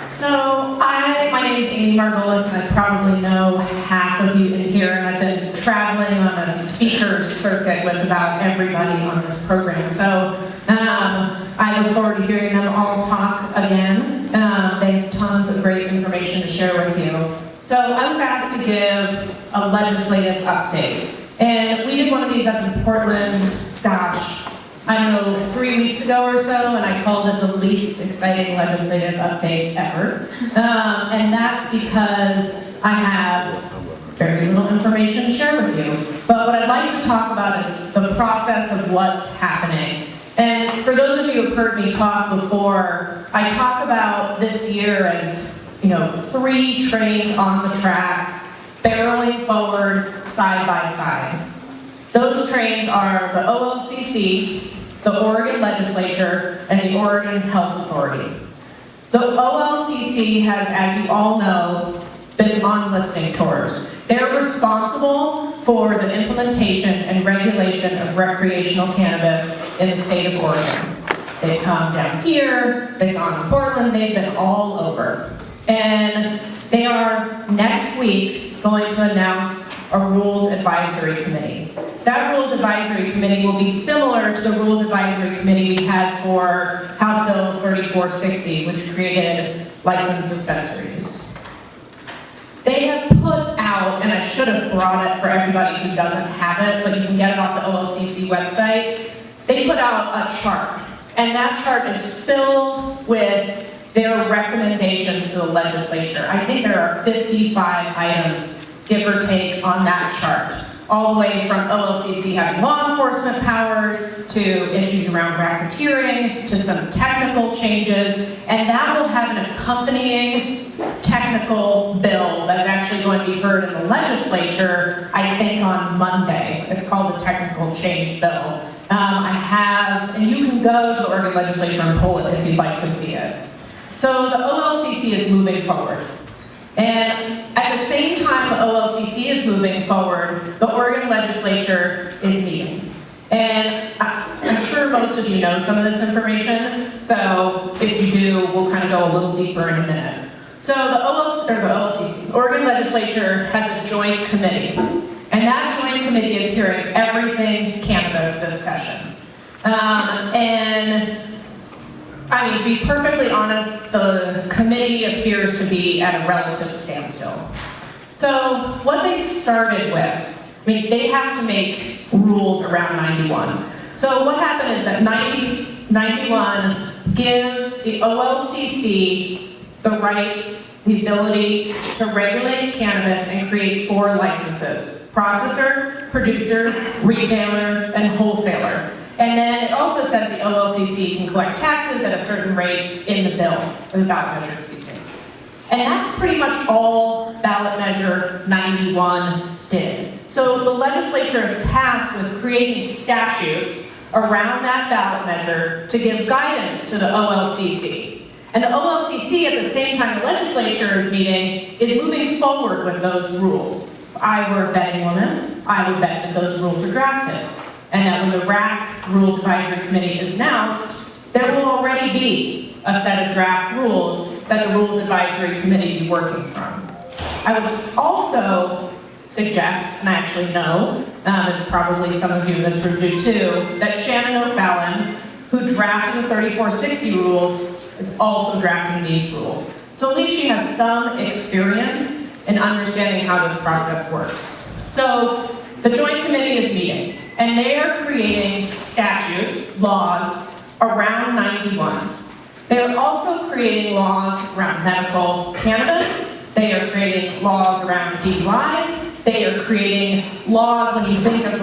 So my name is Amy Margolis, and I probably know half of you in here, and I've been traveling on a speaker circuit with about everybody on this program. So I look forward to hearing them all talk again. They have tons of great information to share with you. So I was asked to give a legislative update. And we did one of these up in Portland, gosh, I don't know, 3 weeks ago or so, and I called it the least exciting legislative update ever. And that's because I have very little information to share with you. But what I'd like to talk about is the process of what's happening. And for those of you who've heard me talk before, I talk about this year as, 3 trains on the tracks, barreling forward side by side. Those trains are the OLCC, the Oregon Legislature, and the Oregon Health Authority. The OLCC has, as you all know, been on listening tours. They're responsible for the implementation and regulation of recreational cannabis in the state of Oregon. They've come down here, they've gone to Portland, they've been all over. And they are, next week, going to announce a Rules Advisory Committee. That Rules Advisory Committee will be similar to the Rules Advisory Committee we had for House Bill 3460, which created licensed dispensaries. They have put out, and I should have brought it for everybody who doesn't have it, but you can get it off the OLCC website. They put out a chart, and that chart is filled with their recommendations to the legislature. I think there are 55 items, give or take, on that chart. All the way from OLCC having law enforcement powers, to issues around racketeering, to some technical changes, and that will have an accompanying technical bill that's actually going to be heard in the legislature, I think on Monday. It's called the Technical Change Bill. And you can go to the Oregon Legislature and pull it if you'd like to see it. So the OLCC is moving forward. And at the same time the OLCC is moving forward, the Oregon Legislature is meeting. And I'm sure most of you know some of this information, so if you do, we'll kind of go a little deeper in a minute. So the Oregon Legislature has a joint committee, and that joint committee is hearing everything cannabis this session. To be perfectly honest, the committee appears to be at a relative standstill. So what they started with, they have to make rules around 91. So what happened is that 91 gives the OLCC the ability to regulate cannabis and create 4 licenses: processor, producer, retailer, and wholesaler. And then it also says the OLCC can collect taxes at a certain rate in the bill, or the ballot measure, excuse me. And that's pretty much all ballot measure 91 did. So the legislature is tasked with creating statutes around that ballot measure to give guidance to the OLCC. And the OLCC, at the same time the legislature is meeting, is moving forward with those rules. If I were a betting woman, I would bet that those rules are drafted. And that when the RAC Rules Advisory Committee is announced, there will already be a set of draft rules that the Rules Advisory Committee be working from. I would also suggest, and I actually know, and probably some of you in this room do too, that Shannon O'Fallon, who drafted the 3460 rules, is also drafting these rules. So at least she has some experience in understanding how this process works. So the Joint Committee is meeting, and they are creating statutes, laws, around 91. They are also creating laws around medical cannabis. They are creating laws around DUIs. They are creating laws when you think of